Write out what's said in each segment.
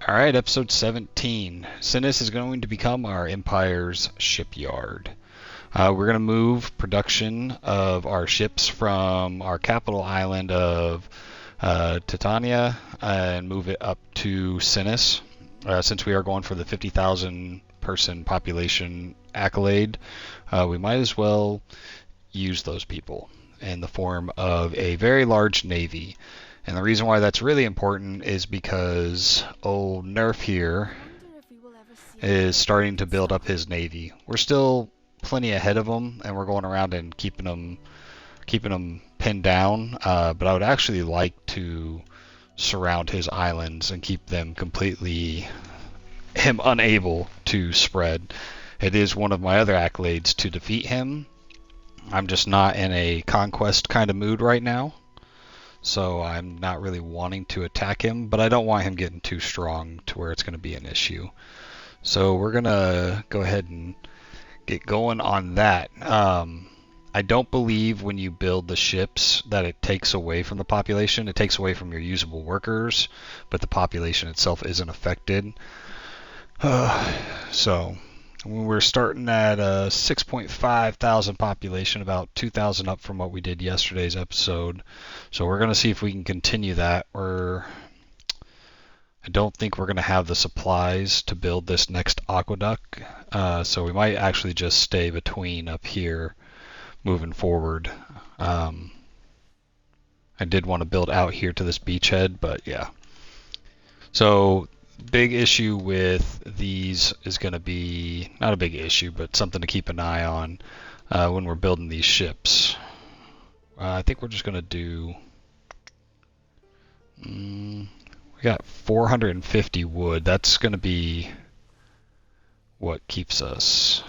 Alright, episode 17. Cinis is going to become our empire's shipyard. We're going to move production of our ships from our capital island of Titania and move it up to Cinis. Since we are going for the 50,000 person population accolade, we might as well use those people in the form of a very large navy. And the reason why that's really important is because old Nerf here is starting to build up his navy. We're still plenty ahead of him, and we're going around and keeping him pinned down. But I would actually like to surround his islands and keep them completely him unable to spread. It is one of my other accolades to defeat him. I'm just not in a conquest kind of mood right now. So I'm not really wanting to attack him, but I don't want him getting too strong to where it's going to be an issue. So we're going to go ahead and get going on that. I don't believe when you build the ships that it takes away from the population. It takes away from your usable workers, but the population itself isn't affected. So we're starting at a 6.5 thousand population, about 2,000 up from what we did yesterday's episode. So we're going to see if we can continue that. I don't think we're going to have the supplies to build this next aqueduct. So we might actually just stay between up here moving forward. I did want to build out here to this beachhead, but yeah. So big issue with these is going to be, not a big issue, but something to keep an eye on when we're building these ships. I think we're just going to do, we got 450 wood. That's going to be what keeps us.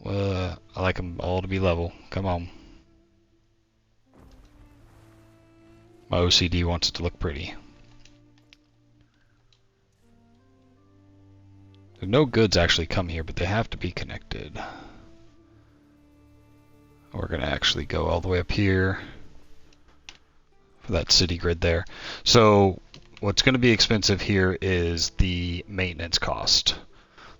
I like them all to be level. Come on. My OCD wants it to look pretty. No goods actually come here, but they have to be connected. We're going to actually go all the way up here for that city grid there. So what's going to be expensive here is the maintenance cost.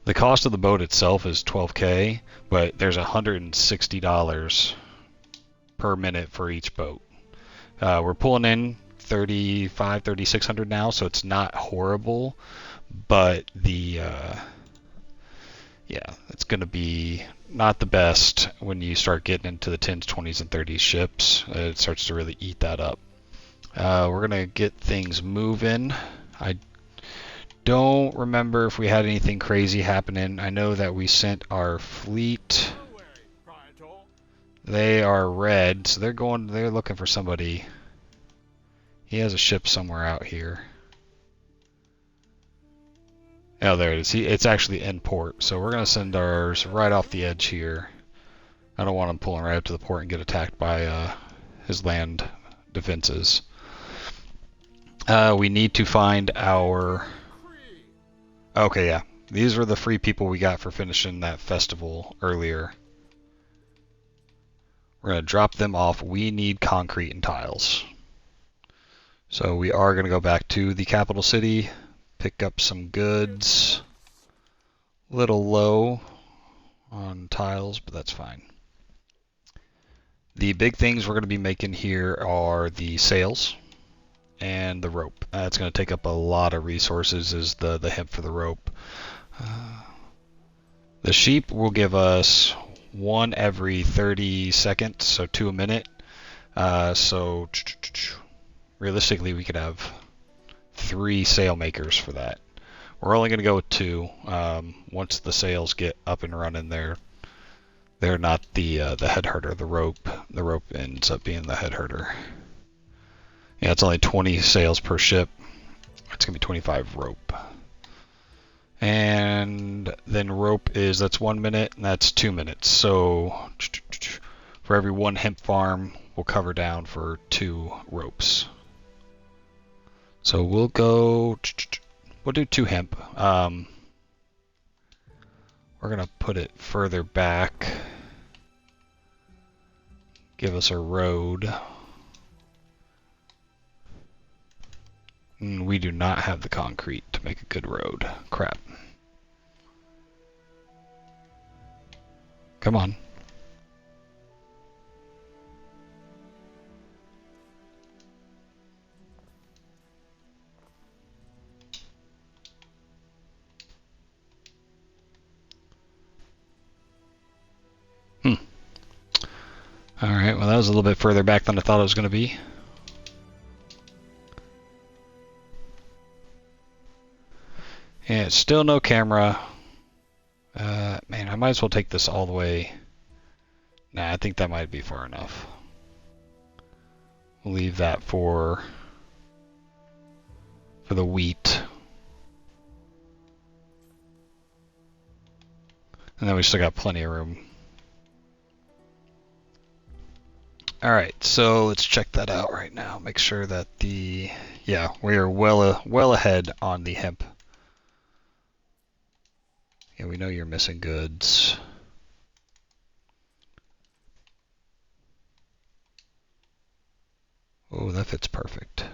The cost of the boat itself is $12K, but there's $160 per minute for each boat. We're pulling in 3,600 now, so it's not horrible. But yeah, it's going to be not the best when you start getting into the 10s, 20s, and 30s ships. It starts to really eat that up. We're going to get things moving. I don't remember if we had anything crazy happening. I know that we sent our fleet. They are red, so they're looking for somebody. He has a ship somewhere out here. Oh, there it is. It's actually in port, so we're going to send ours right off the edge here. I don't want him pulling right up to the port and get attacked by his land defenses. We need to find our... Okay, yeah. These were the free people we got for finishing that festival earlier. We're going to drop them off. We need concrete and tiles. So we are going to go back to the capital city. Pick up some goods. A little low on tiles, but that's fine. The big things we're going to be making here are the sails and the rope. It's going to take up a lot of resources, is the hemp for the rope. The sheep will give us one every 30 seconds, so 2 a minute. So realistically, we could have 3 sail makers for that. We're only going to go with 2. Once the sails get up and running, they're not the head herder. The rope ends up being the head herder. Yeah, it's only 20 sails per ship. It's going to be 25 rope. And then rope that's 1 minute, and that's 2 minutes. So for every 1 hemp farm, we'll cover down for 2 ropes. So we'll do 2 hemp. We're going to put it further back. Give us a road. We do not have the concrete to make a good road. Crap. Come on. Alright, well that was a little bit further back than I thought it was going to be. And it's still no camera. Man, I might as well take this all the way. Nah, I think that might be far enough. We'll leave that for the wheat. And then we still got plenty of room. Alright, so let's check that out right now. Make sure that yeah, we are well ahead on the hemp. Yeah, we know you're missing goods. Oh, that fits perfect.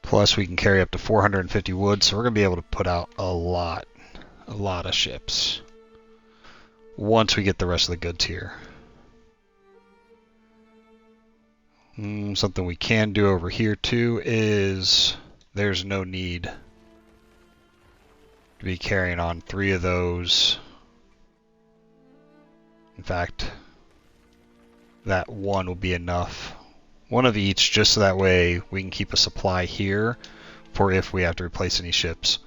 Plus we can carry up to 450 wood, so we're going to be able to put out a lot of ships once we get the rest of the goods here. Something we can do over here too is there's no need to be carrying on 3 of those. In fact, that one will be enough. One of each, just so that way we can keep a supply here for if we have to replace any ships.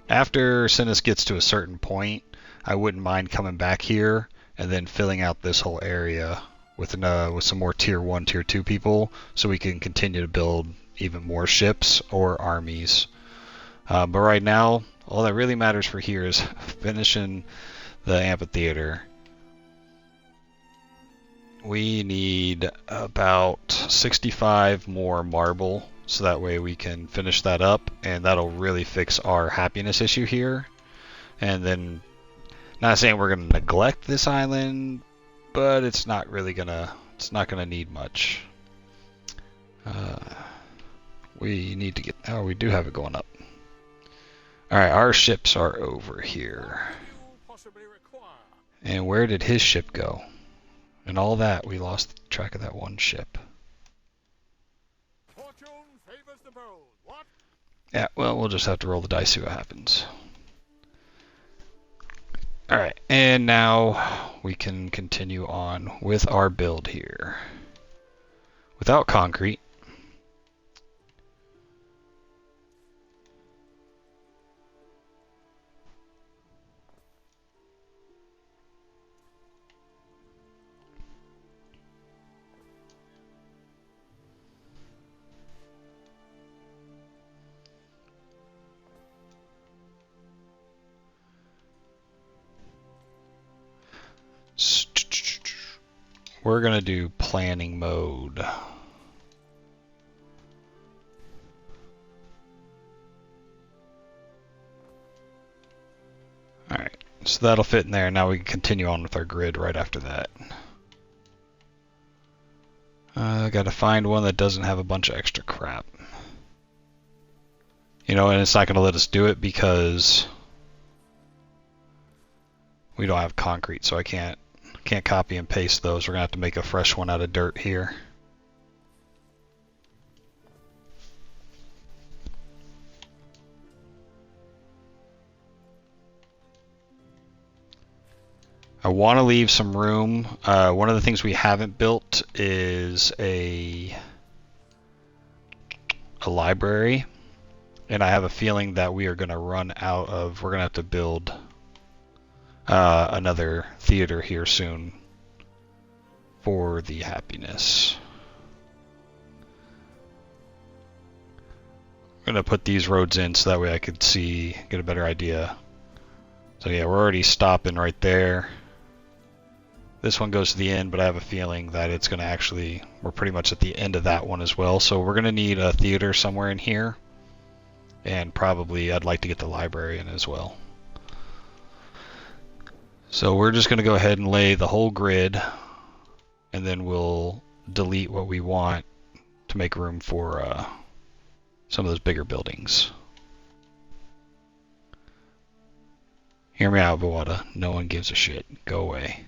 After Cinis gets to a certain point, I wouldn't mind coming back here and then filling out this whole area with some more tier 1, tier 2 people, so we can continue to build even more ships or armies. But right now, all that really matters for here is finishing the amphitheater. We need about 65 more marble, so that way we can finish that up, and that'll really fix our happiness issue here. And then, not saying we're going to neglect this island, but it's not gonna need much. We need to get, oh, we do have it going up. Alright, our ships are over here. And where did his ship go? And all that, we lost track of that one ship. Yeah, well, we'll just have to roll the dice, see what happens. Alright, and now we can continue on with our build here. Without concrete. We're going to do planning mode. Alright, so that'll fit in there. Now we can continue on with our grid right after that. I gotta find one that doesn't have a bunch of extra crap. You know, and it's not going to let us do it because we don't have concrete, so I can't copy and paste those. We're going to have to make a fresh one out of dirt here. I want to leave some room. One of the things we haven't built is a library, and I have a feeling that we are going to run out of, we're going to have to build another theater here soon for the happiness. I'm going to put these roads in so that way I could get a better idea. So yeah, we're already stopping right there. This one goes to the end, but I have a feeling that it's going to actually, we're pretty much at the end of that one as well. So we're going to need a theater somewhere in here. And probably I'd like to get the library in as well. So we're just going to go ahead and lay the whole grid and then we'll delete what we want to make room for some of those bigger buildings. Hear me out, Bawada. No one gives a shit. Go away.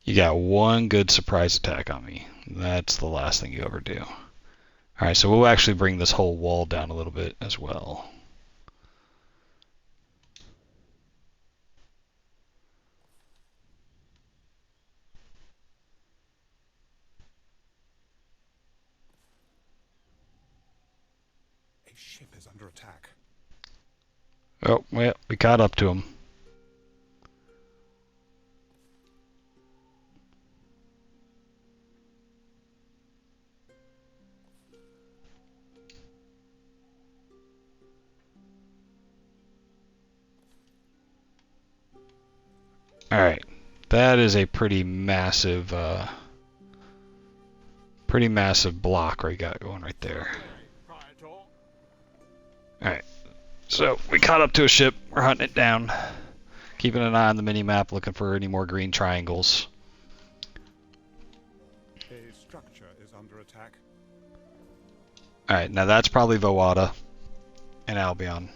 You got one good surprise attack on me. That's the last thing you ever do. Alright, so we'll actually bring this whole wall down a little bit as well. A ship is under attack. Oh, well, we caught up to him. Alright, that is a pretty massive block we got going right there. Alright, so we caught up to a ship. We're hunting it down. Keeping an eye on the mini-map, looking for any more green triangles. A structure is under attack. Alright, now that's probably Voada and Albion.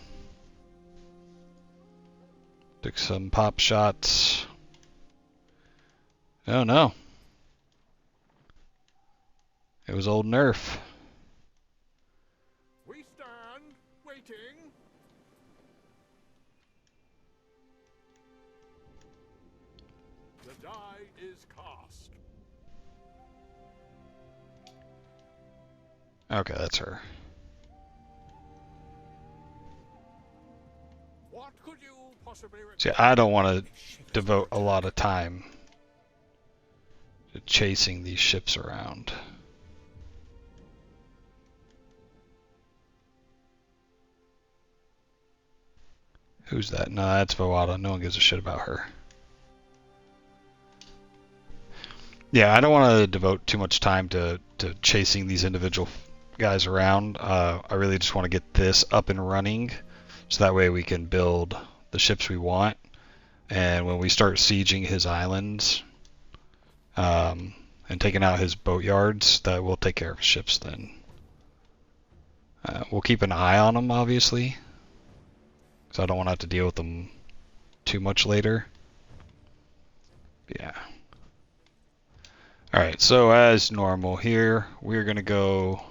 Took some pop shots. Oh no. It was old Nerf. We stand waiting. The die is cast. Okay, that's her. What could you possibly See, I don't want to devote a lot of time to chasing these ships around. Who's that? No, that's Voada. No one gives a shit about her. Yeah, I don't want to devote too much time to chasing these individual guys around. I really just want to get this up and running, so that way we can build the ships we want. And when we start sieging his islands, and taking out his boatyards, that will take care of his ships then. We'll keep an eye on them, obviously, because I don't want to have to deal with them too much later. Yeah. Alright, so as normal here, we're going to go,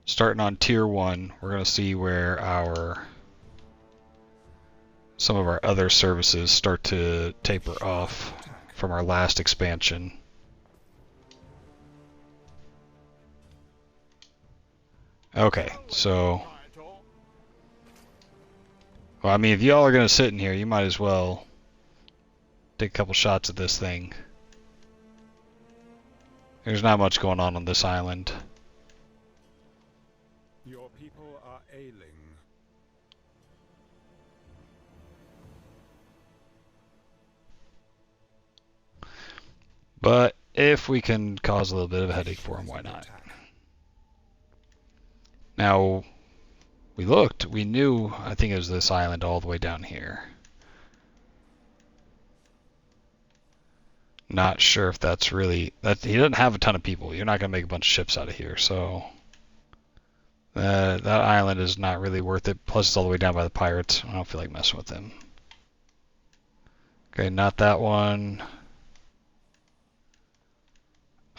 starting on tier 1, we're going to see where some of our other services start to taper off from our last expansion. Okay, so, well, I mean, if y'all are going to sit in here, you might as well take a couple shots at this thing. There's not much going on this island. Your people are ailing. But if we can cause a little bit of a headache for him, why not? Now, we looked, we knew, I think it was this island all the way down here. Not sure if that's really, he doesn't have a ton of people. You're not going to make a bunch of ships out of here, so that island is not really worth it. Plus, it's all the way down by the pirates. I don't feel like messing with them. Okay, not that one.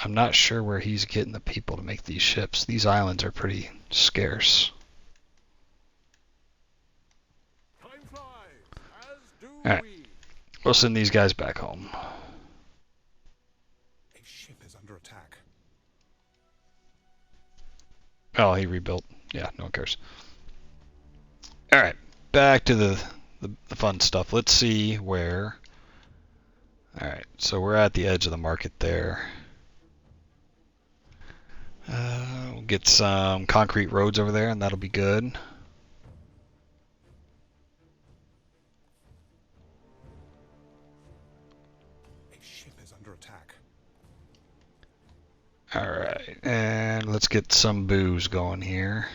I'm not sure where he's getting the people to make these ships. These islands are pretty scarce. Time flies, as do Alright, we. we'll send these guys back home. A ship is under attack. Oh, he rebuilt. Yeah, no one cares. Alright, back to the fun stuff. Let's see where... Alright, so we're at the edge of the market there. We'll get some concrete roads over there, and that'll be good. A ship is under attack. Alright, and let's get some booze going here.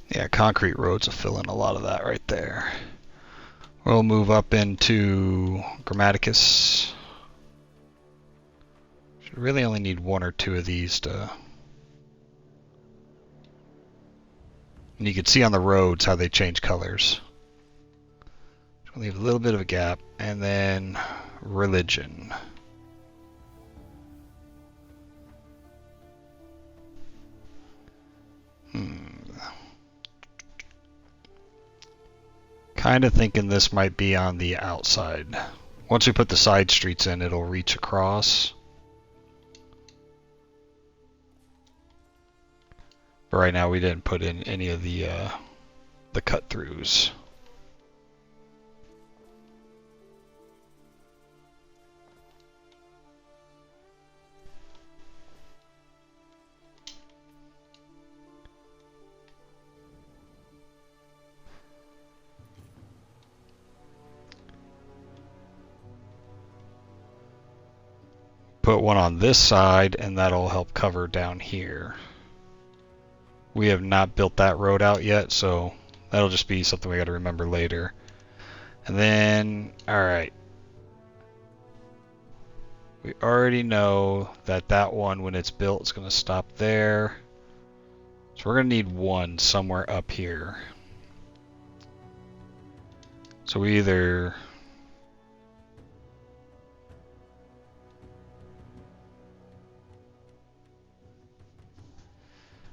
Yeah, concrete roads will fill in a lot of that right there. We'll move up into Grammaticus. Should really only need one or two of these to... And you can see on the roads how they change colors. So leave a little bit of a gap. And then religion. Kind of thinking this might be on the outside. Once we put the side streets in, it'll reach across. But right now we didn't put in any of the cut-throughs. Put one on this side, and that'll help cover down here. We have not built that road out yet, so that'll just be something we got to remember later. And then, alright. We already know that that one, when it's built, is going to stop there. So we're going to need one somewhere up here. So we either...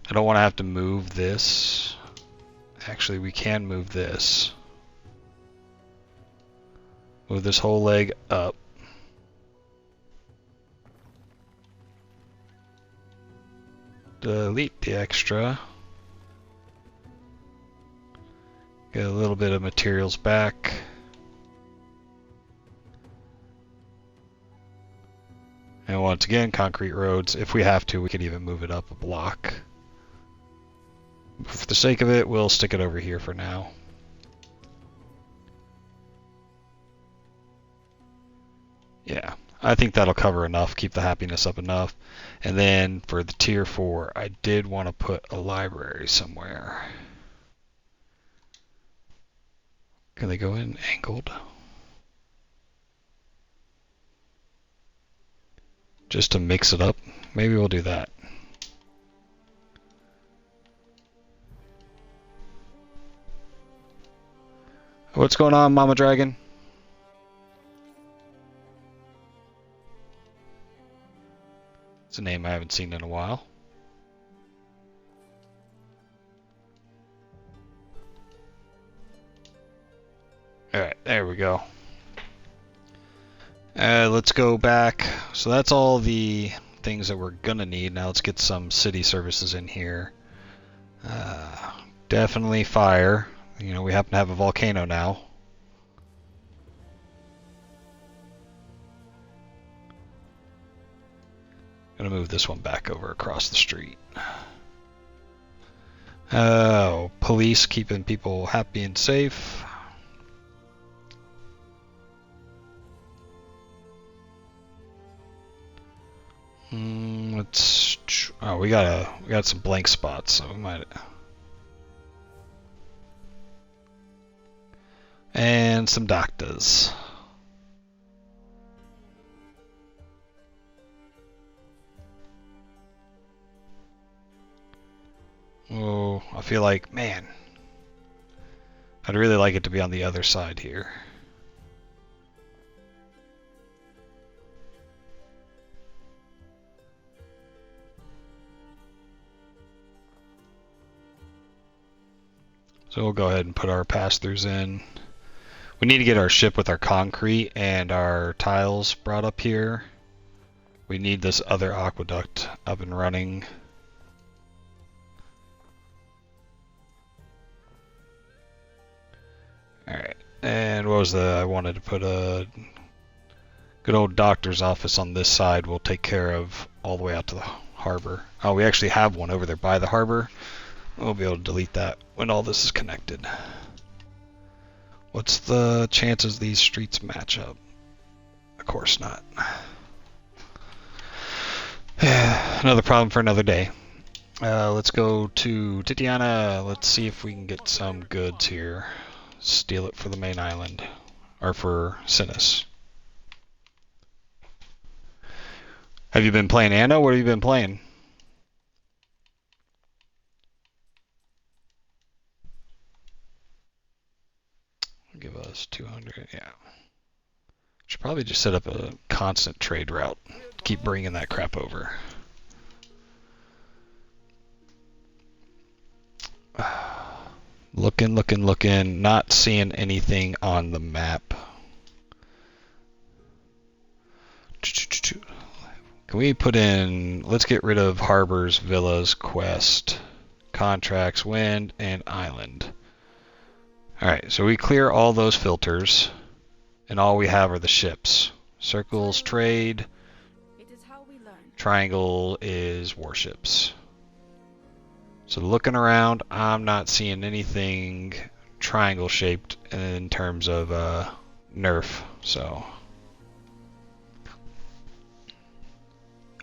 I don't want to have to move this. Actually, we can move this. Move this whole leg up. Delete the extra. Get a little bit of materials back. And once again, concrete roads. If we have to, we could even move it up a block. For the sake of it, we'll stick it over here for now. Yeah, I think that'll cover enough, keep the happiness up enough. And then for the tier 4, I did want to put a library somewhere. Can they go in angled? Just to mix it up. Maybe we'll do that. What's going on, Mama Dragon? It's a name I haven't seen in a while. Alright, there we go. Let's go back. So that's all the things that we're gonna need. Now let's get some city services in here. Definitely fire. You know, we happen to have a volcano now. Gonna move this one back over across the street. Oh, police keeping people happy and safe. Let's. Oh, we got some blank spots, so we might. And some doctors. Oh, I feel like, man, I'd really like it to be on the other side here. So we'll go ahead and put our pass-throughs in. We need to get our ship with our concrete and our tiles brought up here. We need this other aqueduct up and running. Alright, and what was I wanted to put a good old doctor's office on this side. We'll take care of all the way out to the harbor. Oh, we actually have one over there by the harbor. We'll be able to delete that when all this is connected. What's the chances these streets match up? Of course not. Another problem for another day. Let's go to Titiana. Let's see if we can get some goods here. Steal it for the main island. Or for Cinis. Have you been playing Anno? What have you been playing? Give us 200, yeah. Should probably just set up a constant trade route. Keep bringing that crap over. Looking, looking, looking. Not seeing anything on the map. Can we put in... Let's get rid of harbors, villas, quest, contracts, wind, and island. Alright, so we clear all those filters. And all we have are the ships. Circles, trade. Triangle is warships. So looking around, I'm not seeing anything triangle shaped in terms of nerf. So,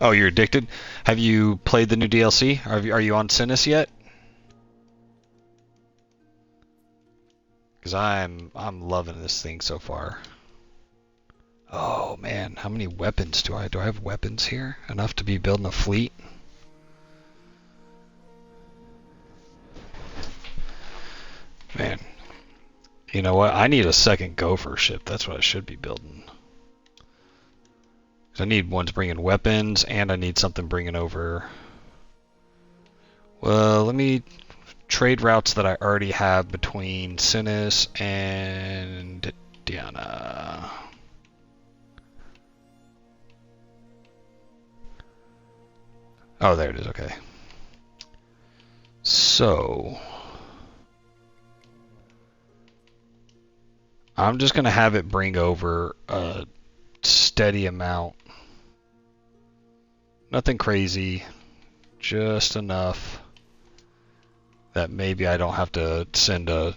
oh, you're addicted? Have you played the new DLC? Are you on Cinis yet? Because I'm loving this thing so far. Oh man, how many weapons do I have weapons here? Enough to be building a fleet? Man, you know what? I need a second gopher ship. That's what I should be building. I need ones bringing weapons, and I need something bringing over... Well, let me trade routes that I already have between Cinis and Diana. Oh, there it is. Okay. So... I'm just going to have it bring over a steady amount. Nothing crazy. Just enough that maybe I don't have to send a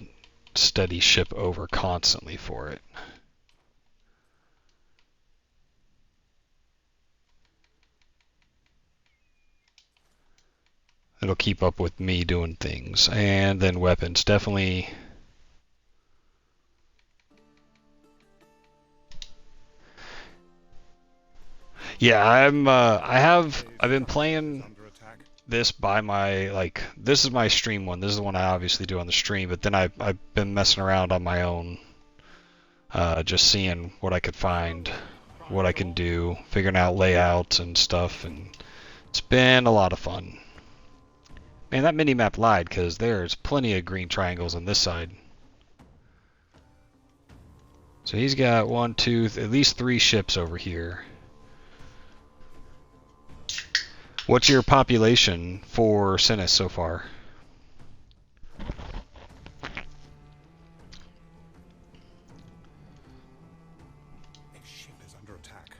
steady ship over constantly for it. It'll keep up with me doing things. And then weapons, definitely. Yeah, I've been playing this by my, this is my stream one. This is the one I obviously do on the stream, but then I've been messing around on my own, just seeing what I could find, what I can do, figuring out layouts and stuff, and it's been a lot of fun. Man, that mini-map lied, because there's plenty of green triangles on this side. So he's got one, two, at least 3 ships over here. What's your population for Cinis so far? A ship is under attack.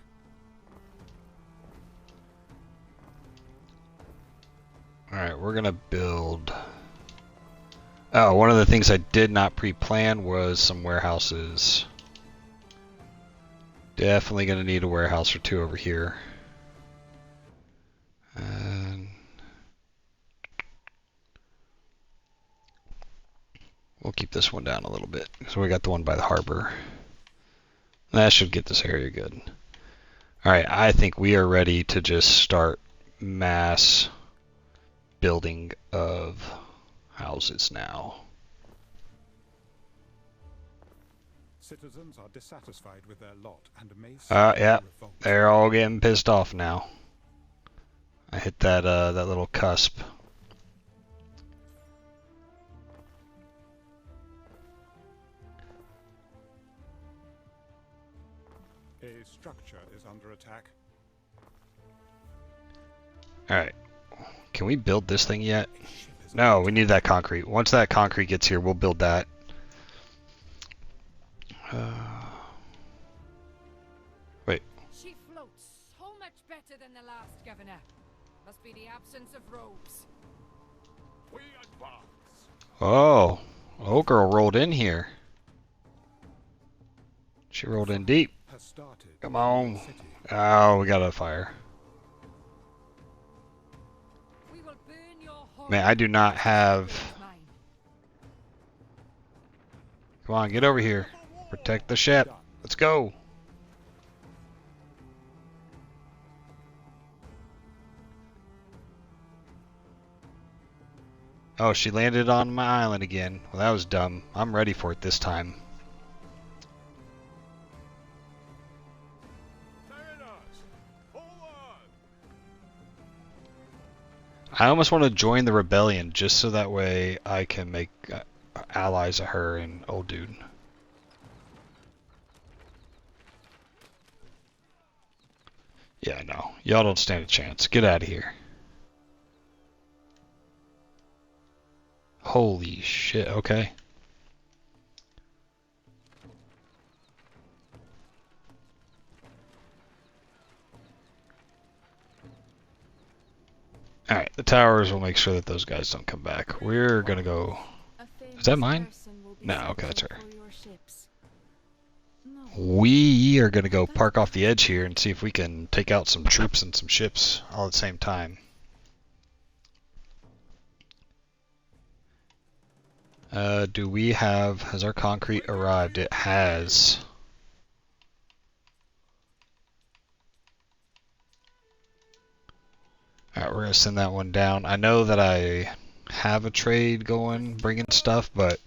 Alright, we're gonna build... Oh, one of the things I did not pre-plan was some warehouses. Definitely gonna need a warehouse or 2 over here. And we'll keep this one down a little bit. So we got the one by the harbor. That should get this area good. Alright, I think we are ready to just start mass building of houses now. Citizens are dissatisfied with their lot and may Yeah, revolt. they're all getting pissed off now. I hit that that little cusp. A structure is under attack. Alright. Can we build this thing yet? No, we need that concrete. Once that concrete gets here, we'll build that. Wait. She floats so much better than the last governor. Must be the absence of robes. We advance. Oh. Oh, girl rolled in here. She rolled in deep. Come on. Oh, we got a fire. We will burn your Man, I do not have... Mine. Come on, get over here. Protect the ship. Let's go. Oh, she landed on my island again. Well, that was dumb. I'm ready for it this time. I almost want to join the rebellion just so that way I can make allies of her and old dude. Yeah, no. Y'all don't stand a chance. Get out of here. Holy shit, okay. Alright, the towers will make sure that those guys don't come back. We're gonna go... Is that mine? No, okay, that's her. We are gonna go park off the edge here and see if we can take out some troops and some ships all at the same time. Do we have... Has our concrete arrived? It has. Alright, we're gonna send that one down. I know that I have a trade going, bringing stuff, but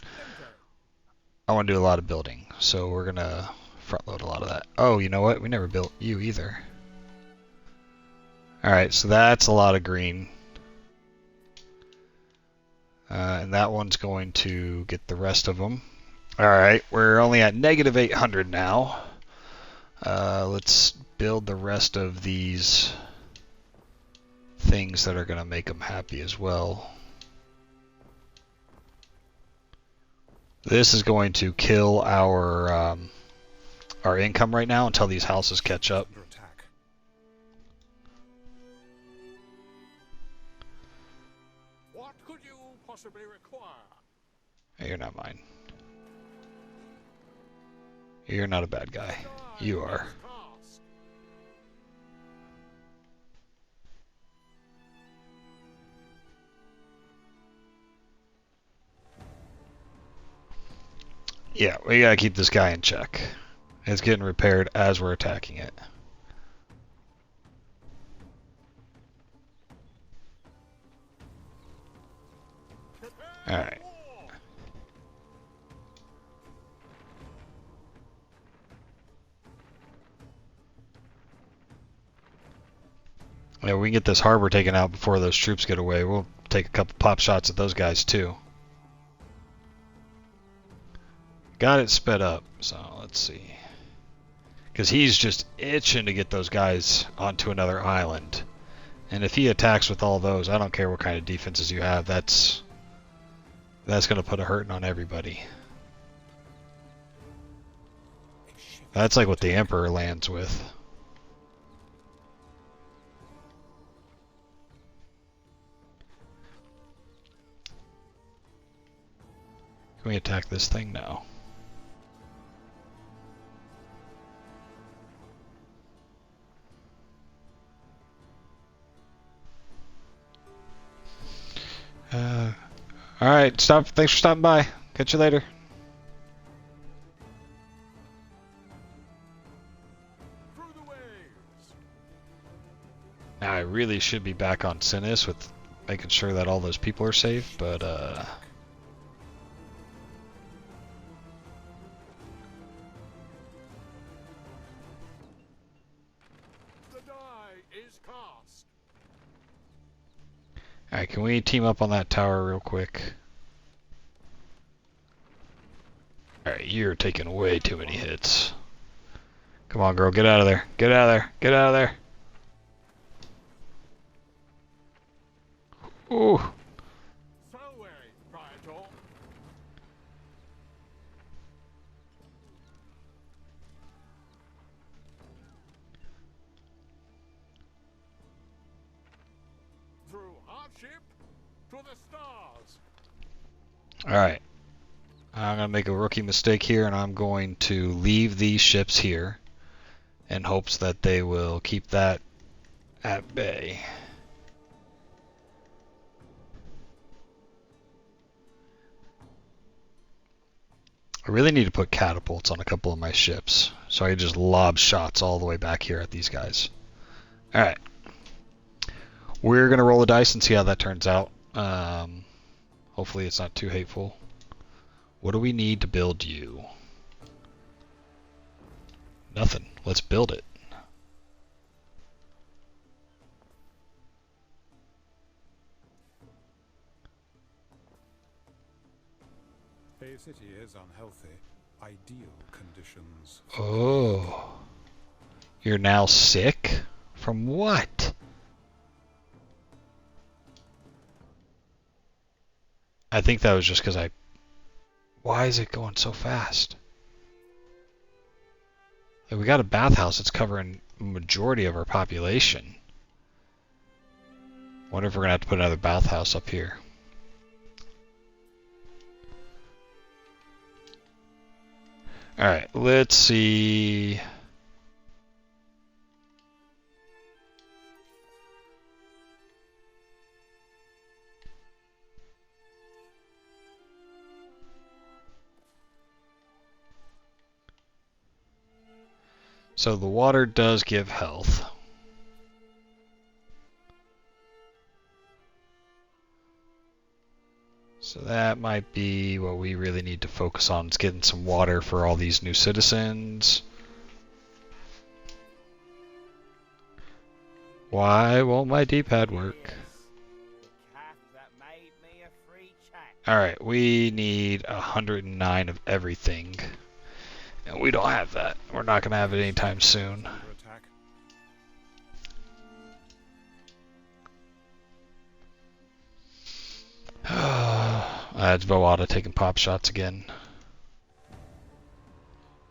I want to do a lot of building, so we're gonna front load a lot of that. Oh, you know what? We never built you either. Alright, so that's a lot of green. And that one's going to get the rest of them. Alright, we're only at negative 800 now. Let's build the rest of these things that are going to make them happy as well. This is going to kill our income right now until these houses catch up. What could you possibly require? Hey, you're not mine. You're not a bad guy. You are. Yeah, we gotta keep this guy in check. It's getting repaired as we're attacking it. Alright. Yeah, we can get this harbor taken out before those troops get away. We'll take a couple pop shots at those guys too. Got it sped up, so let's see. Because he's just itching to get those guys onto another island. And if he attacks with all those, I don't care what kind of defenses you have, that's going to put a hurting on everybody. That's like what the Emperor lands with. Can we attack this thing now? Alright, stop. Thanks for stopping by. Catch you later. Now I really should be back on Cinis with making sure that all those people are safe, but The die is cast. Alright, can we team up on that tower real quick? Alright, you're taking way too many hits. Come on, girl, get out of there. Get out of there. Get out of there. Ooh. So wary, Praetor. Through hardship to the stars. Alright. I'm going to make a rookie mistake here, and I'm going to leave these ships here in hopes that they will keep that at bay. I really need to put catapults on a couple of my ships, so I can just lob shots all the way back here at these guys. Alright. We're going to roll the dice and see how that turns out. Hopefully it's not too hateful. What do we need to build you? Nothing. Let's build it. A city is unhealthy. Ideal conditions. Oh. You're now sick? From what? I think that was just because I... Why is it going so fast? Like, we got a bathhouse that's covering a majority of our population. Wonder if we're going to have to put another bathhouse up here. Alright, let's see... So the water does give health. So that might be what we really need to focus on, is getting some water for all these new citizens. Why won't my D-pad work? Alright, we need 109 of everything. And we don't have that. We're not going to have it anytime soon. Under attack. That's Voada taking pop shots again.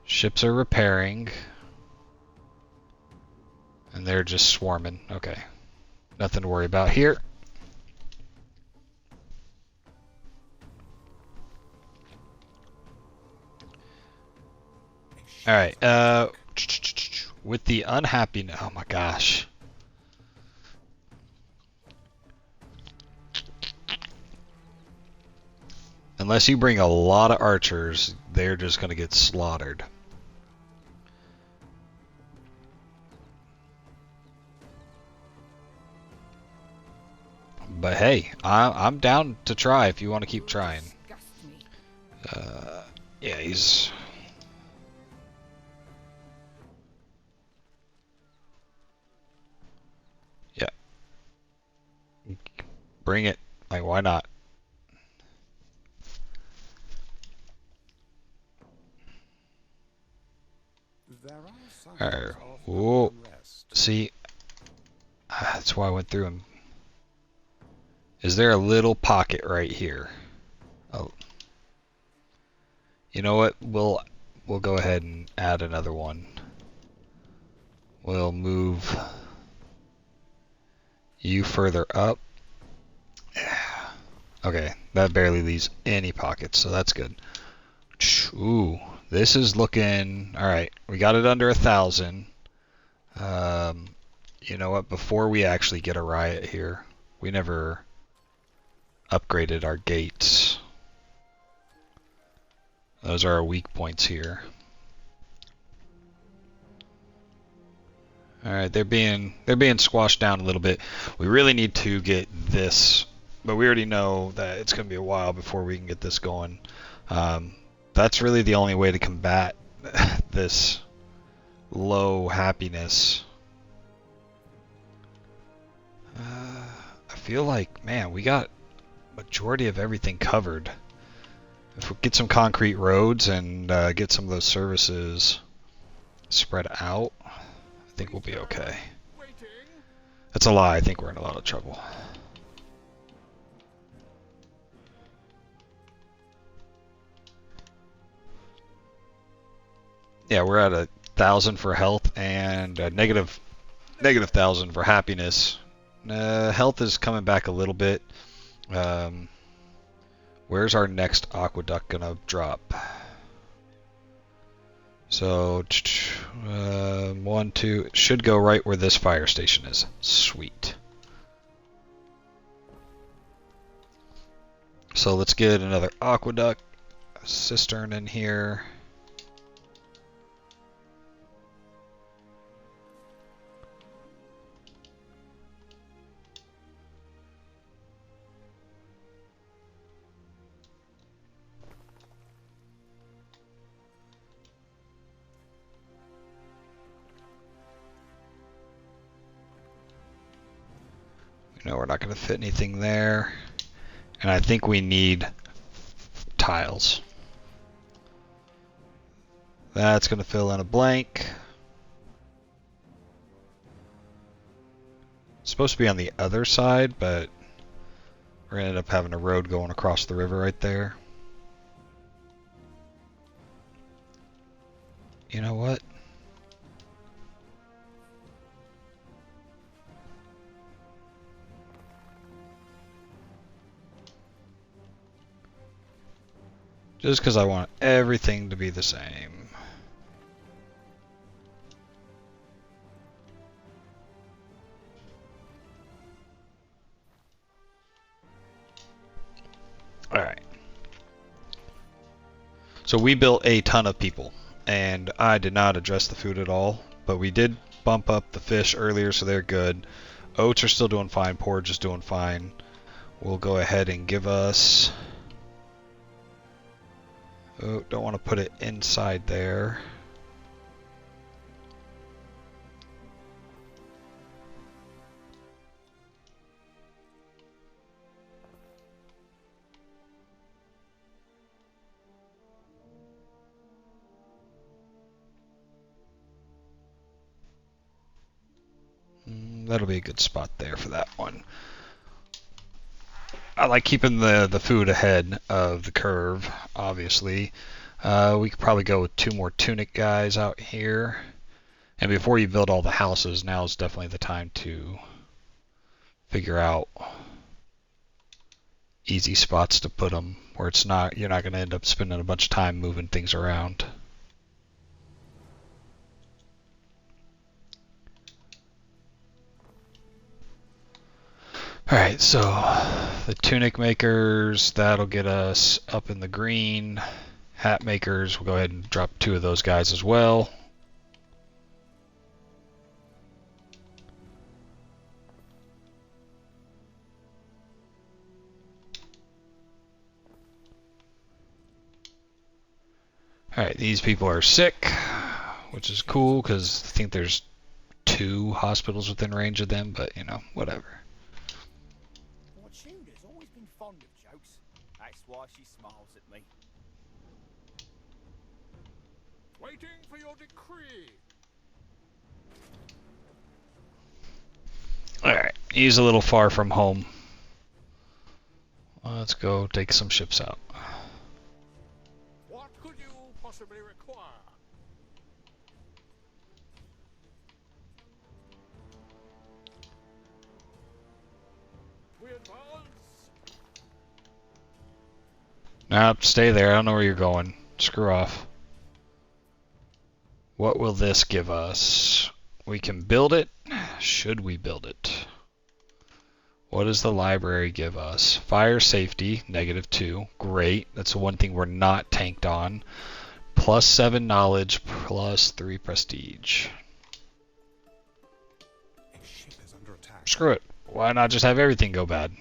Ships are repairing. And they're just swarming. Okay. Nothing to worry about here. Alright, with the unhappiness... Oh my gosh. Unless you bring a lot of archers, they're just going to get slaughtered. But hey, I'm down to try if you want to keep trying. Yeah, he's... Yeah. Bring it. Like, why not? There are signs Alright. of Whoa. unrest. See? That's why I went through him. Is there a little pocket right here? Oh. You know what? We'll go ahead and add another one. We'll move you further up. Okay, that barely leaves any pockets, so that's good. Ooh, this is looking... Alright, we got it under 1,000. You know what? Before we actually get a riot here, we never upgraded our gates. Those are our weak points here. Alright, they're being squashed down a little bit. We really need to get this, but we already know that it's going to be a while before we can get this going. That's really the only way to combat this low happiness. I feel like, man, we got majority of everything covered. If we get some concrete roads and get some of those services spread out, I think we'll be okay. That's a lie. I think we're in a lot of trouble. Yeah, we're at 1,000 for health and negative 1,000 for happiness. Health is coming back a little bit. Where's our next aqueduct gonna drop? So, 1, 2, it should go right where this fire station is. Sweet. So let's get another aqueduct. cistern in here. No, we're not going to fit anything there. And I think we need tiles. That's going to fill in a blank. It's supposed to be on the other side, but we're going to end up having a road going across the river right there. You know what? Just because I want everything to be the same. Alright. So we built a ton of people, and I did not address the food at all, but we did bump up the fish earlier, so they're good. Oats are still doing fine, porridge is doing fine. We'll go ahead and give us... Oh, don't want to put it inside there. That'll be a good spot there for that one. I like keeping the food ahead of the curve, obviously. We could probably go with 2 more tunic guys out here. And before you build all the houses, now is definitely the time to figure out easy spots to put them, where it's not, you're not going to end up spending a bunch of time moving things around. Alright, so the tunic makers, that'll get us up in the green. Hat makers, we'll go ahead and drop 2 of those guys as well. Alright, these people are sick, which is cool because I think there's 2 hospitals within range of them, but you know, whatever. Fortuna's always been fond of jokes. That's why she smiles at me. Waiting for your decree. Alright, he's a little far from home. Let's go take some ships out. What could you possibly require? We advance. Nope, stay there. I don't know where you're going. Screw off. What will this give us? We can build it. Should we build it? What does the library give us? Fire safety, -2. Great. That's the one thing we're not tanked on. +7 knowledge, +3 prestige. A ship is under attack. Screw it. Why not just have everything go bad?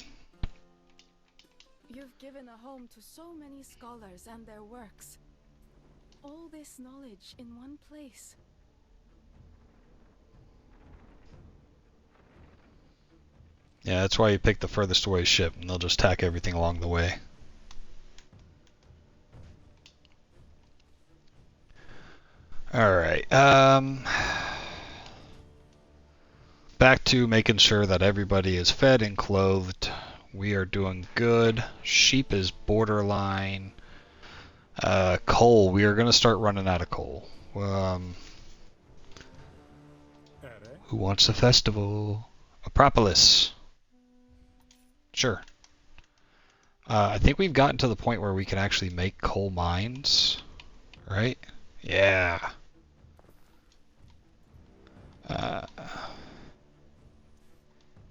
You've given a home to so many scholars and their works. All this knowledge in one place. Yeah, that's why you pick the furthest away ship, and they'll just tack everything along the way. Alright, back to making sure that everybody is fed and clothed. We are doing good. Sheep is borderline. Coal, we are going to start running out of coal. Who wants a festival? Acropolis. Sure. I think we've gotten to the point where we can actually make coal mines, right? Yeah.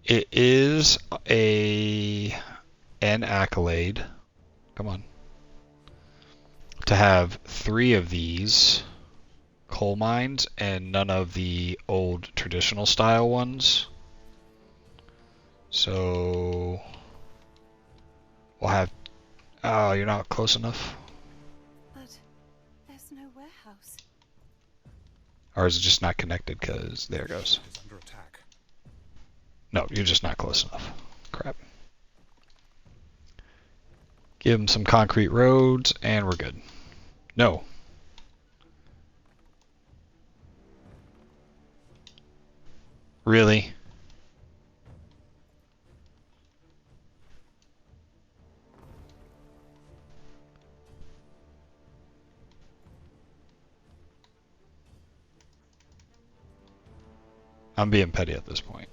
It is an accolade. Come on. to have 3 of these coal mines and none of the old traditional style ones. So we'll have... Oh, you're not close enough? But there's no warehouse. Or is it just not connected? Because there it goes. Is under attack. No, you're just not close enough. Crap. Give them some concrete roads and we're good. No. Really? I'm being petty at this point.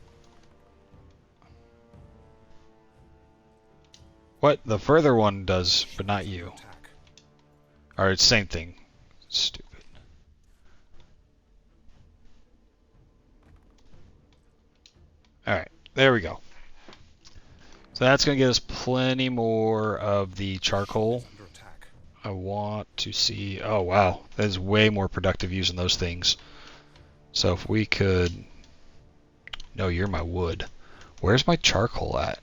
What? The further one does, but not you. Attack. Or it's same thing. Stupid. Alright, there we go. So that's going to get us plenty more of the charcoal. Under attack. I want to see... Oh, wow. That is way more productive using those things. So if we could... No, you're my wood. Where's my charcoal at?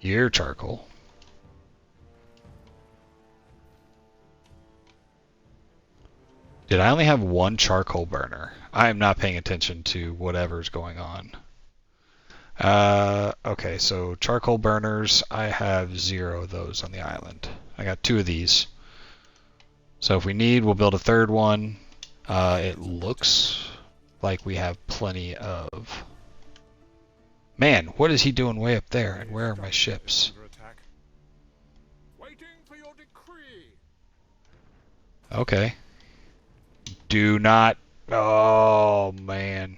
Your charcoal. Did I only have 1 charcoal burner? I am not paying attention to whatever's going on. Okay, so charcoal burners, I have 0 of those on the island. I got 2 of these. So if we need, we'll build a 3rd one. It looks like we have plenty of... Man, what is he doing way up there? And where are my ships? Under attack. Waiting for your decree. Okay. Do not... Oh, man.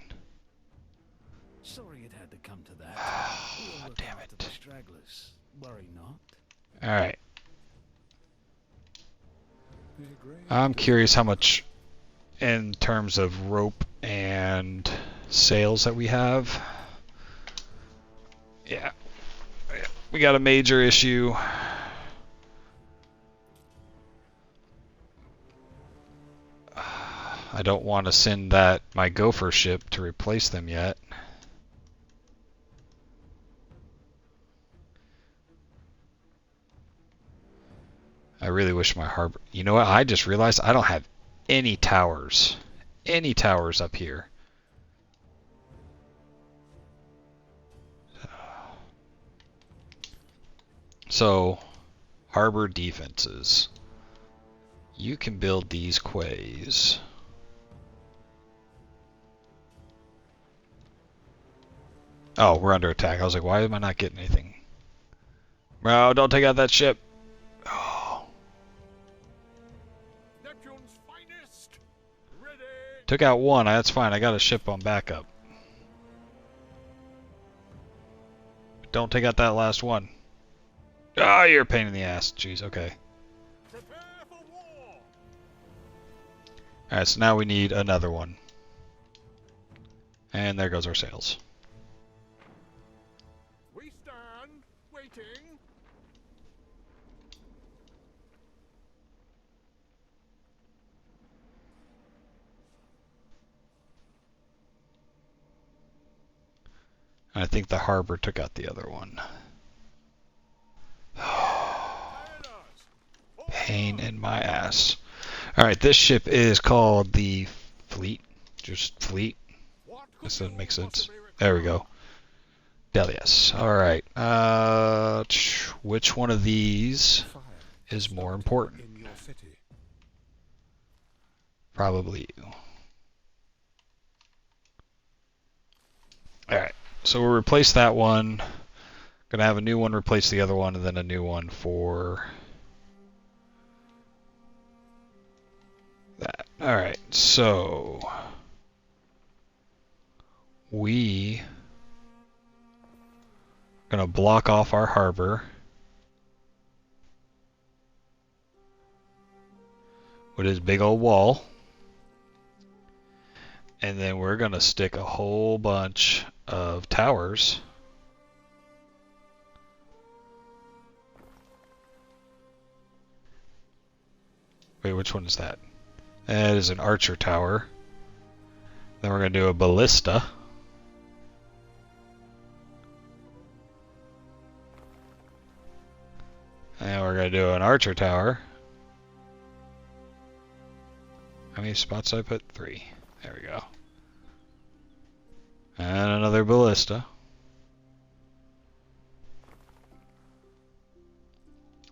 Sorry it had to come to that. We'll look Damn after it. the stragglers. Worry not. Alright. The grave I'm curious how much in terms of rope and sails that we have. Yeah. We got a major issue. I don't want to send my gopher ship to replace them yet. I really wish my harbor... You know what? I just realized I don't have any towers. Any towers up here. So, harbor defenses. You can build these quays. Oh, we're under attack. I was like, why am I not getting anything? Bro, don't take out that ship. Oh. Neptune's finest. Ready. Took out 1. That's fine. I got a ship on backup. Don't take out that last one. Ah, oh, you're a pain in the ass. Jeez, okay. Prepare for war. Alright, so now we need another one. And there goes our sails. We stand waiting. I think the harbor took out the other one. Pain in my ass. Alright, this ship is called the Fleet. Just Fleet. This doesn't make sense. There we go. Delius. Alright. Which one of these Fire is more important? in your city. Probably you. Alright. So we'll replace that one. Gonna have a new one replace the other one, and then a new one for that. Alright, so we gonna block off our harbor with his big old wall. And then we're gonna stick a whole bunch of towers Wait, which one is that? That is an archer tower. Then we're going to do a ballista. And we're going to do an archer tower. How many spots did I put? 3. There we go. And another ballista.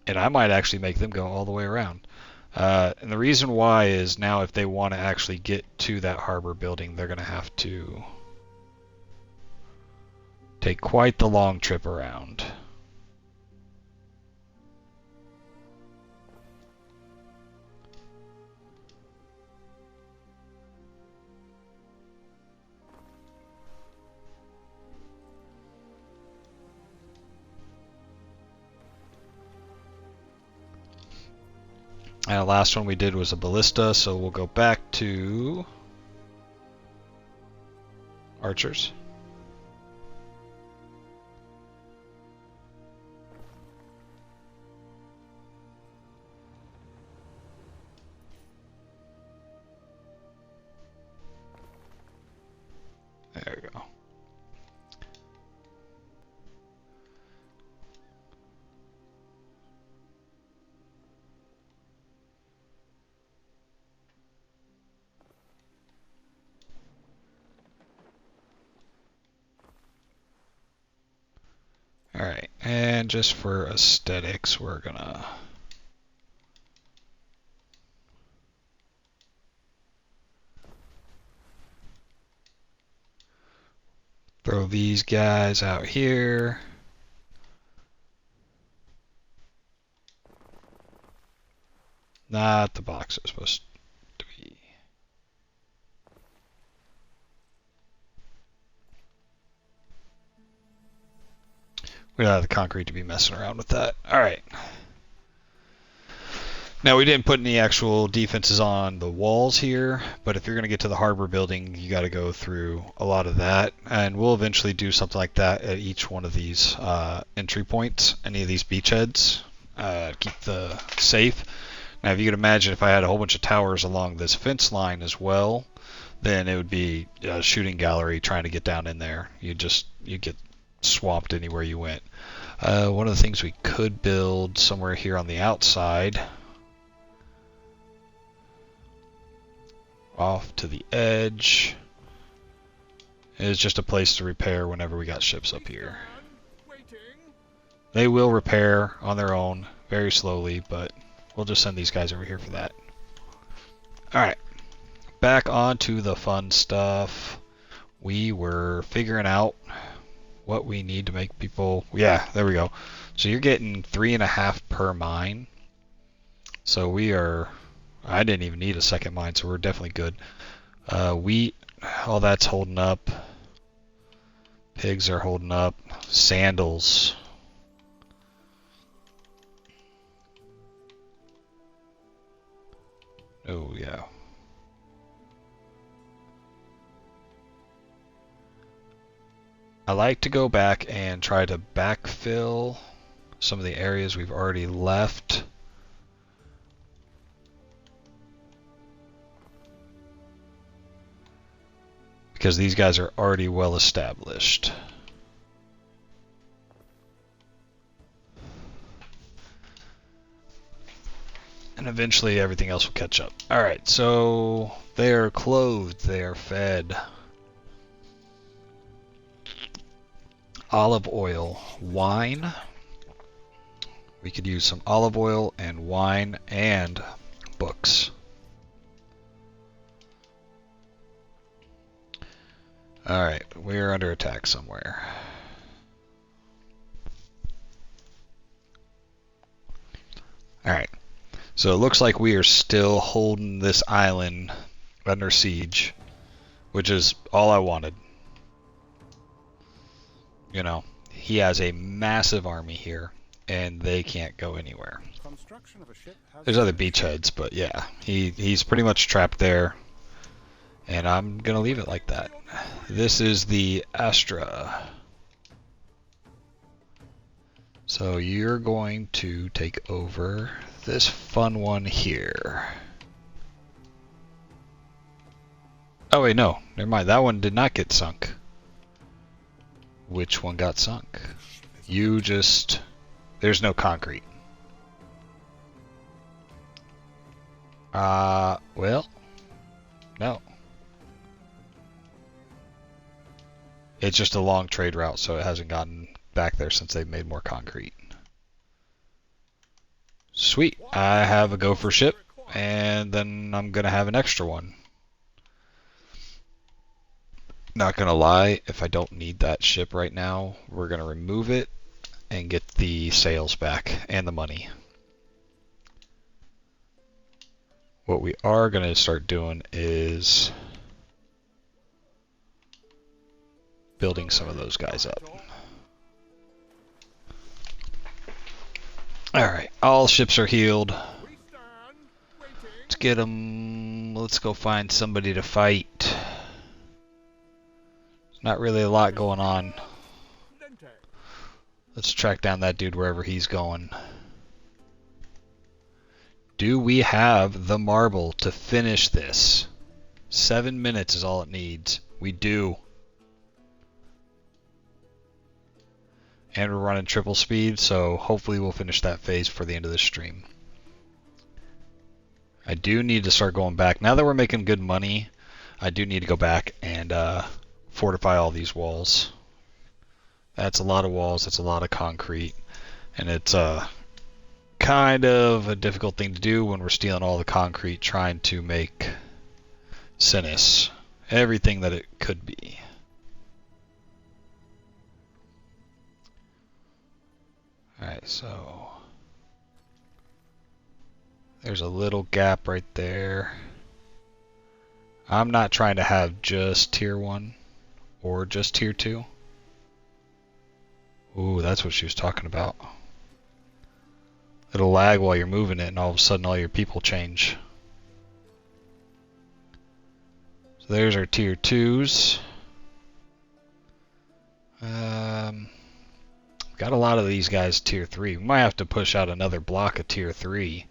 And I might actually make them go all the way around. And the reason why is now if they want to actually get to that harbor building, they're going to have to take quite the long trip around. And the last one we did was a ballista, so we'll go back to archers. There we go. Alright, and just for aesthetics, we're gonna throw these guys out here. Not the box is supposed to be. We don't have the concrete to be messing around with that. Alright. Now we didn't put any actual defenses on the walls here, but if you're going to get to the harbor building, you got to go through a lot of that, and we'll eventually do something like that at each one of these entry points, any of these beachheads, keep the safe. Now if you could imagine if I had a whole bunch of towers along this fence line as well, then it would be a shooting gallery trying to get down in there. You get swamped anywhere you went. One of the things we could build somewhere here on the outside, off to the edge, is just a place to repair whenever we got ships up here. They will repair on their own very slowly, but we'll just send these guys over here for that. Alright, back on to the fun stuff. We were figuring out what we need to make people... Yeah, there we go. So you're getting 3.5 per mine. So we are... I didn't even need a second mine, so we're definitely good. Wheat, all that's holding up. Pigs are holding up. Sandals. Oh, yeah. I like to go back and try to backfill some of the areas we've already left. Because these guys are already well established. And eventually everything else will catch up. Alright, so they are clothed, they are fed. Olive oil, wine. We could use some olive oil and wine and books. Alright, we're under attack somewhere. Alright, so it looks like we are still holding this island under siege, which is all I wanted. You know, he has a massive army here, and they can't go anywhere. Construction of a ship has There's other beachheads, but yeah, he's pretty much trapped there, and I'm gonna leave it like that. This is the Astra. So you're going to take over this fun one here. Oh wait, no, never mind. That one did not get sunk. Which one got sunk? You just... There's no concrete. Well, no. It's just a long trade route, so it hasn't gotten back there since they've made more concrete. Sweet. I have a gopher ship, and then I'm gonna have an extra one. Not gonna lie, if I don't need that ship right now, we're gonna remove it and get the sails back and the money. What we are gonna start doing is building some of those guys up. Alright, all ships are healed. Let's get them. Let's go find somebody to fight. There's not really a lot going on. Let's track down that dude wherever he's going. Do we have the marble to finish this? 7 minutes is all it needs. We do. And we're running triple speed, so hopefully we'll finish that phase before the end of the stream. I do need to start going back. Now that we're making good money, I do need to go back and fortify all these walls. That's a lot of walls, that's a lot of concrete, and it's kind of a difficult thing to do when we're stealing all the concrete trying to make Cinis everything that it could be. Alright, so there's a little gap right there. I'm not trying to have just tier 1 or just tier 2. Ooh, that's what she was talking about. It'll lag while you're moving it and all of a sudden all your people change. So there's our tier 2s. Got a lot of these guys tier 3. We might have to push out another block of tier 3.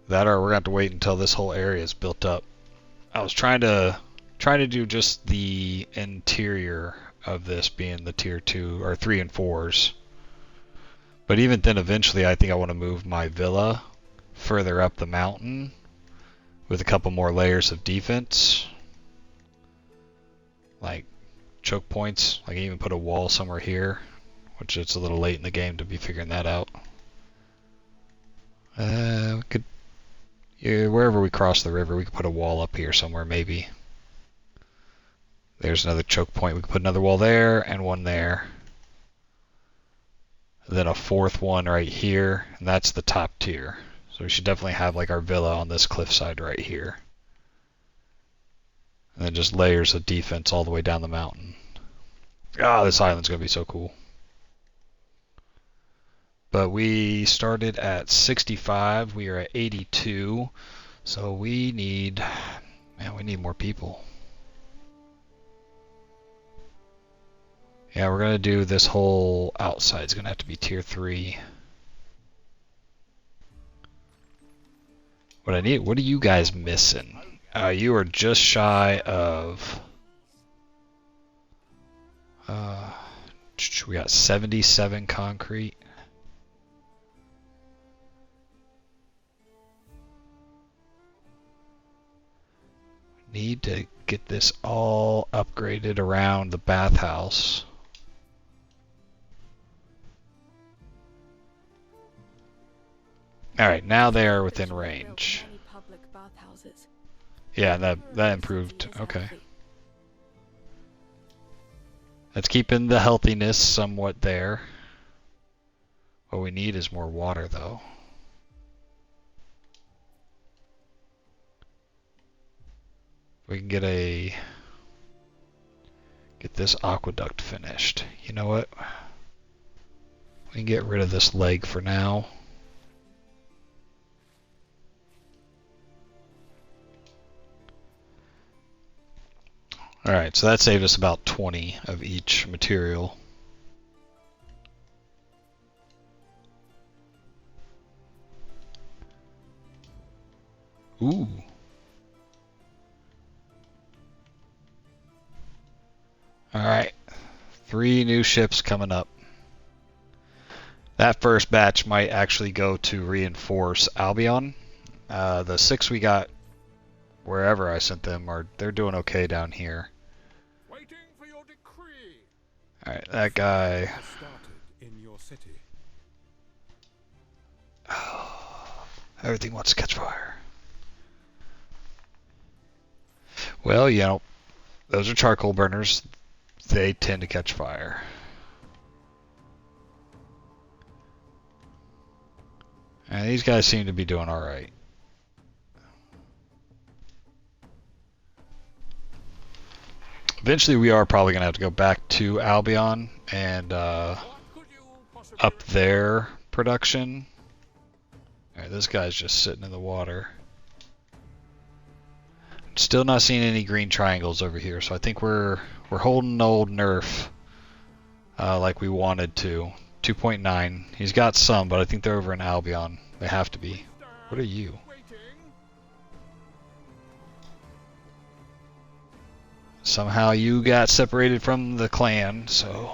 That or we're going to have to wait until this whole area is built up. I was trying to do just the interior of this being the tier 2 or 3 and 4s. But even then eventually I think I want to move my villa further up the mountain with a couple more layers of defense. Like choke points. Like I even put a wall somewhere here, which it's a little late in the game to be figuring that out. We could, yeah, wherever we cross the river, we could put a wall up here somewhere maybe. There's another choke point. We could put another wall there and one there. And then a fourth one right here, and that's the top tier. So we should definitely have like our villa on this cliffside right here. And then just layers of defense all the way down the mountain. Ah, this island's going to be so cool. But we started at 65. We are at 82. So we need... Man, we need more people. Yeah, we're going to do this whole outside. It's going to have to be tier 3. What I need... What are you guys missing? You are just shy of... we got 77 concrete. Need to get this all upgraded around the bathhouse. Alright, now they are within range. Yeah, that improved. Okay. That's keeping the healthiness somewhat there. What we need is more water, though. We can get this aqueduct finished. You know what? We can get rid of this leg for now. Alright, so that saved us about 20 of each material. Ooh. Alright. 3 new ships coming up. That first batch might actually go to reinforce Albion. The 6 we got wherever I sent them they're doing okay down here. Waiting for your decree. Alright, that guy. Has started in your city. Everything wants to catch fire. Well, you know, those are charcoal burners. They tend to catch fire. And these guys seem to be doing alright. Eventually we are probably going to have to go back to Albion and up their production. Alright, this guy's just sitting in the water. Still not seeing any green triangles over here, so I think we're holding old Nerf like we wanted to. 2.9. He's got some, but I think they're over in Albion. They have to be. What are you? Somehow you got separated from the clan, so...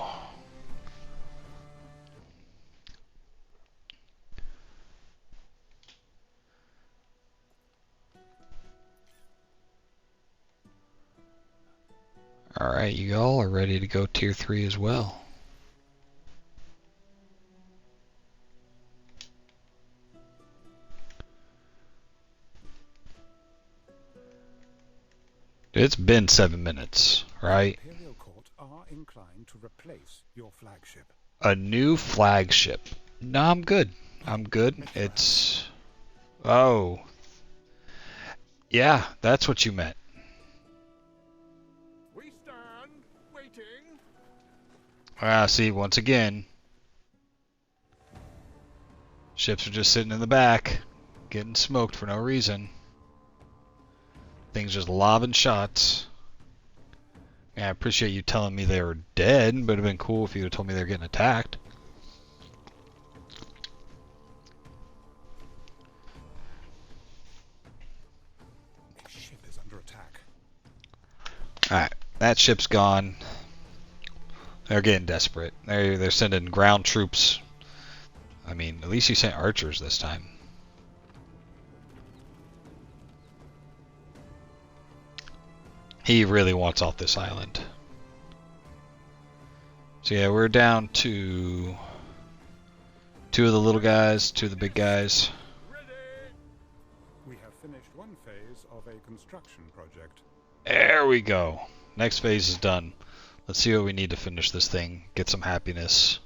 Alright, you all are ready to go tier 3 as well. It's been 7 minutes, right? The Imperial Court are inclined to replace your flagship. A new flagship. No, I'm good. I'm good. It's... Oh. Yeah, that's what you meant. We stand waiting. Ah, see, once again, ships are just sitting in the back, getting smoked for no reason. Things just lobbing shots. Yeah, I appreciate you telling me they were dead, but it'd have been cool if you would have told me they were getting attacked. A ship is under attack. Alright, that ship's gone. They're getting desperate. They're sending ground troops. I mean, at least you sent archers this time. He really wants off this island. So yeah, we're down to 2 of the little guys, 2 of the big guys. We have finished one phase of a construction project. There we go. Next phase is done. Let's see what we need to finish this thing. Get some happiness.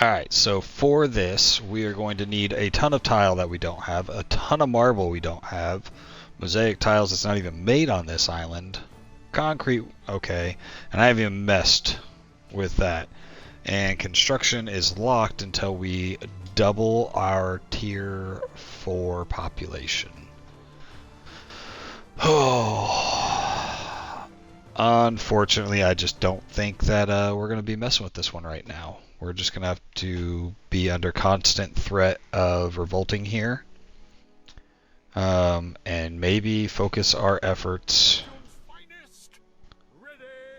Alright, so for this, we are going to need a ton of tile that we don't have, a ton of marble we don't have, mosaic tiles that's not even made on this island, concrete, okay, and I haven't even messed with that. And construction is locked until we double our tier 4 population. Oh, unfortunately, I just don't think that we're going to be messing with this one right now. We're just going to have to be under constant threat of revolting here. And maybe focus our efforts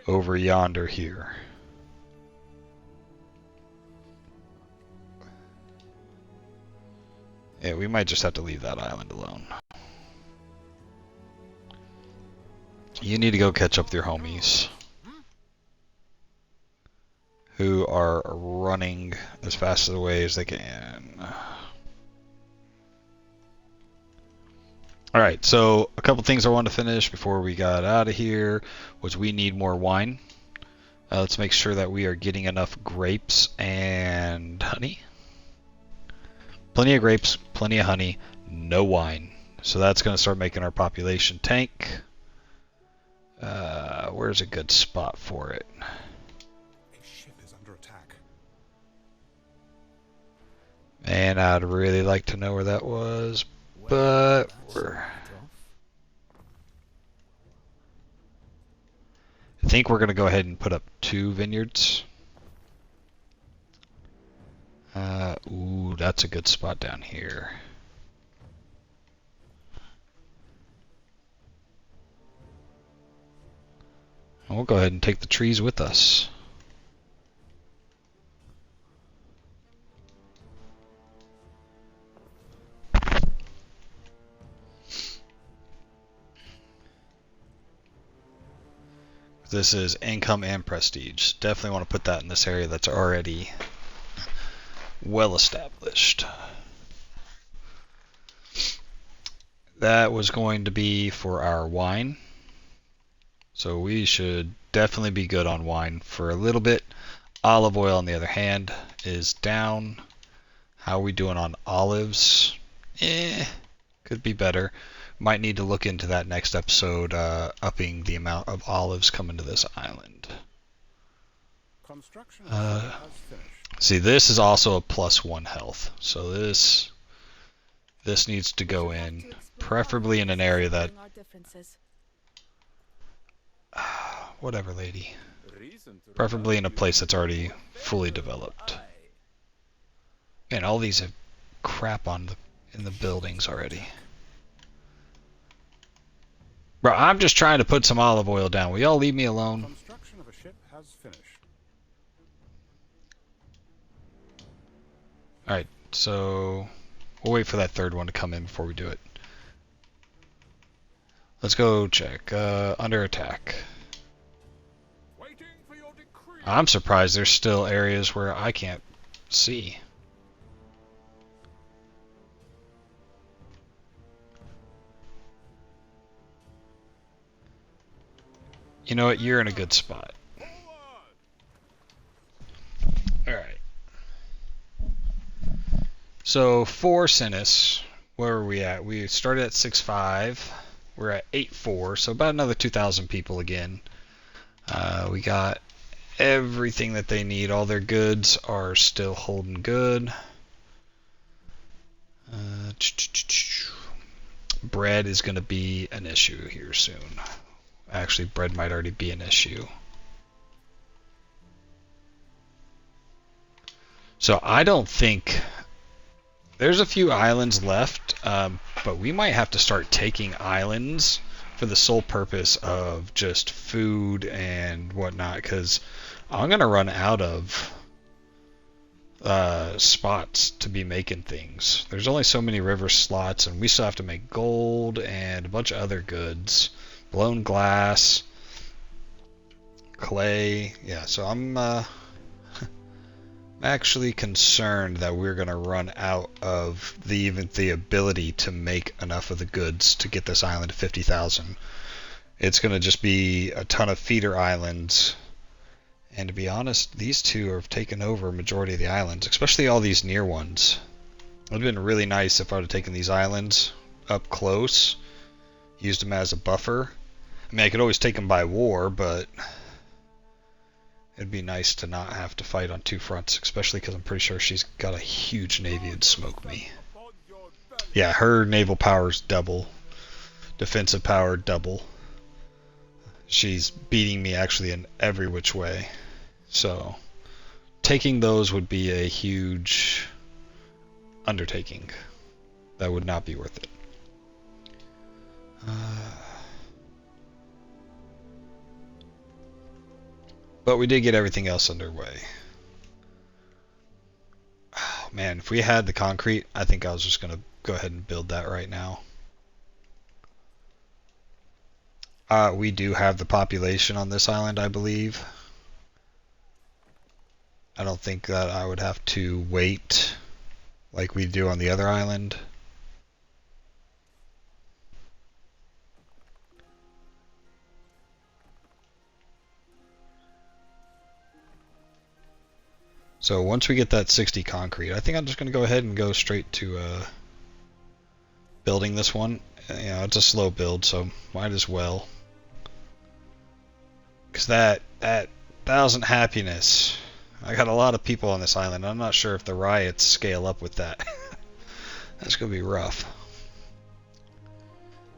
over yonder here. Yeah, we might just have to leave that island alone. You need to go catch up with your homies, who are running as fast away as they can. Alright, so a couple things I wanted to finish before we got out of here was we need more wine. Let's make sure that we are getting enough grapes and honey. Plenty of grapes, plenty of honey, no wine. So that's going to start making our population tank. Where's a good spot for it? A ship is under attack. And I'd really like to know where that was, but think we're going to go ahead and put up 2 vineyards. Ooh, that's a good spot down here. And we'll go ahead and take the trees with us. This is income and prestige. Definitely want to put that in this area that's already well established. That was going to be for our wine. So we should definitely be good on wine for a little bit. Olive oil, on the other hand, is down. How are we doing on olives? Could be better. Might need to look into that next episode, upping the amount of olives coming to this island. Construction has finished. See, this is also a +1 health. So this needs to go in, preferably in an area that... Whatever, lady. Preferably in a place that's already fully developed. Man, all these have crap on in the buildings already. Bro, I'm just trying to put some olive oil down. Will y'all leave me alone? Construction of a ship has finished. Alright, so we'll wait for that third one to come in before we do it. Let's go check. Under attack. Waiting for your decree. I'm surprised there's still areas where I can't see. You know what? You're in a good spot. Alright. So for Cinis, where are we at? We started at 6.5. We're at 8.4, so about another 2,000 people again. We got everything that they need. All their goods are still holding good. Bread is going to be an issue here soon. Actually, bread might already be an issue. So I don't think... There's a few islands left, but we might have to start taking islands for the sole purpose of just food and whatnot, because I'm going to run out of spots to be making things. There's only so many river slots, and we still have to make gold and a bunch of other goods. Blown glass, clay. Yeah, so I'm actually concerned that we're going to run out of even the ability to make enough of the goods to get this island to 50,000. It's going to just be a ton of feeder islands. And to be honest, these two have taken over a majority of the islands, especially all these near ones. It would have been really nice if I would have taken these islands up close, used them as a buffer. I mean, I could always take them by war, but it'd be nice to not have to fight on 2 fronts, especially because I'm pretty sure she's got a huge navy that'd smoke me. Yeah, her naval power's double. Defensive power, double. She's beating me actually in every which way. So, taking those would be a huge undertaking. That would not be worth it. But we did get everything else underway. Oh, man, if we had the concrete, I think I was just going to go ahead and build that right now. We do have the population on this island, I believe. I don't think that I would have to wait like we do on the other island. So once we get that 60 concrete, I think I'm just going to go ahead and go straight to building this one. You know, it's a slow build, so might as well. Because that 1,000 happiness, I got a lot of people on this island. I'm not sure if the riots scale up with that. That's going to be rough.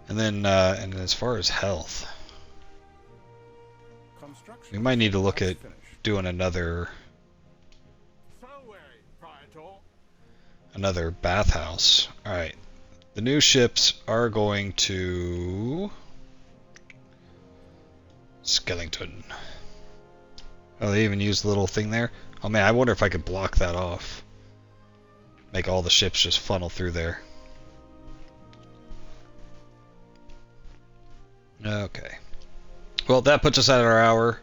And then as far as health, We might need to look at doing another bathhouse. Alright. The new ships are going to Skellington. Oh, they even used the little thing there? Oh man, I wonder if I could block that off. Make all the ships just funnel through there. Okay. Well, that puts us at our hour.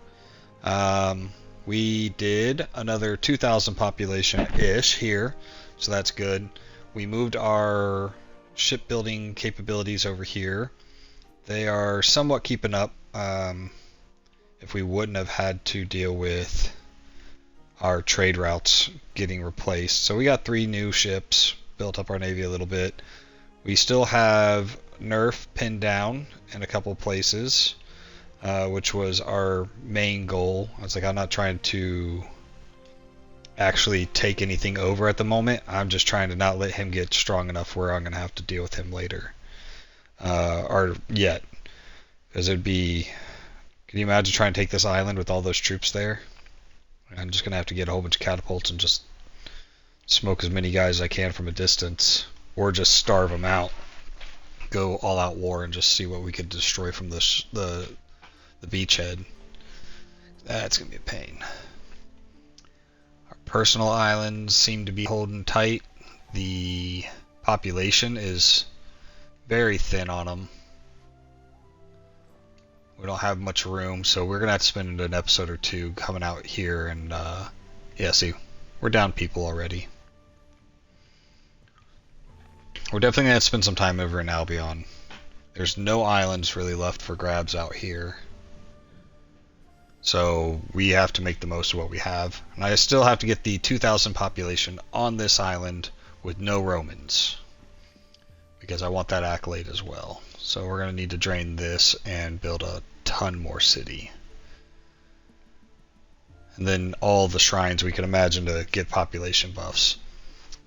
We did another 2,000 population-ish here, so that's good. We moved our shipbuilding capabilities over here. They are somewhat keeping up. If we wouldn't have had to deal with our trade routes getting replaced. So we got 3 new ships, built up our navy a little bit. We still have Nerf pinned down in a couple places, which was our main goal. I was like, I'm not trying to actually take anything over at the moment. I'm just trying to not let him get strong enough where I'm going to have to deal with him later. Or yet. Because it'd be... Can you imagine trying to take this island with all those troops there? I'm just going to have to get a whole bunch of catapults and just smoke as many guys as I can from a distance. Or just starve them out. Go all-out war and just see what we could destroy from the beachhead. That's going to be a pain. Our personal islands seem to be holding tight. The population is very thin on them. We don't have much room, so we're going to have to spend an episode or 2 coming out here and, yeah, see, we're down people already. We're definitely going to have to spend some time over in Albion. There's no islands really left for grabs out here. So we have to make the most of what we have. And I still have to get the 2,000 population on this island with no Romans. Because I want that accolade as well. So we're going to need to drain this and build a ton more city. And then all the shrines we can imagine to get population buffs.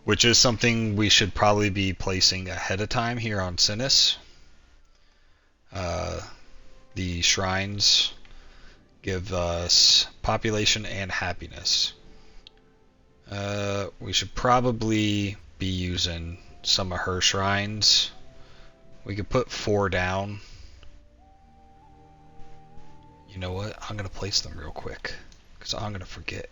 Which is something we should probably be placing ahead of time here on Cinis. The shrines give us population and happiness. We should probably be using some of her shrines. We could put 4 down. You know what? I'm going to place them real quick, because I'm going to forget.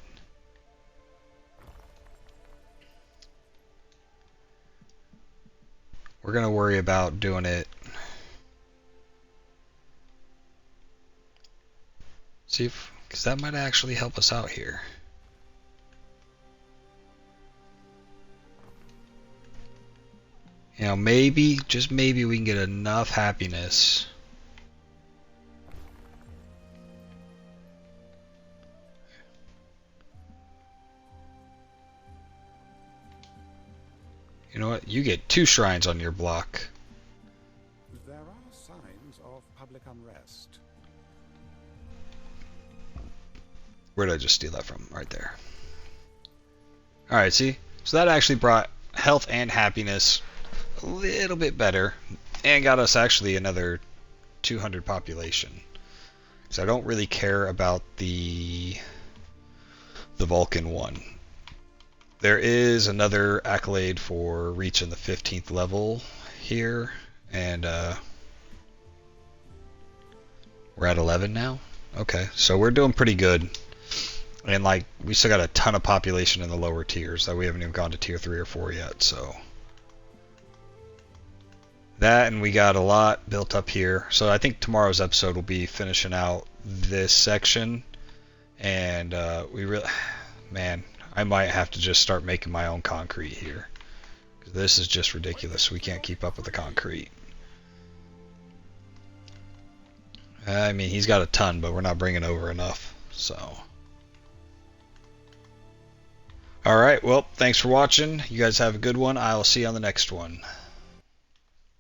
We're going to worry about doing it. See if, because that might actually help us out here. You know, maybe, just maybe we can get enough happiness. You know what? You get 2 shrines on your block. There are signs of public unrest. Where did I just steal that from? Right there. Alright, see? So that actually brought health and happiness a little bit better. And got us actually another 200 population. So I don't really care about the Vulcan one. There is another accolade for reaching the 15th level here, and we're at 11 now? Okay, so we're doing pretty good. And like, we still got a ton of population in the lower tiers that we haven't even gone to tier 3 or 4 yet, so. That, and we got a lot built up here. So I think tomorrow's episode will be finishing out this section. And we really, man, I might have to just start making my own concrete here. 'Cause this is just ridiculous. We can't keep up with the concrete. I mean, he's got a ton, but we're not bringing over enough. So. Alright, well, thanks for watching. You guys have a good one. I will see you on the next one.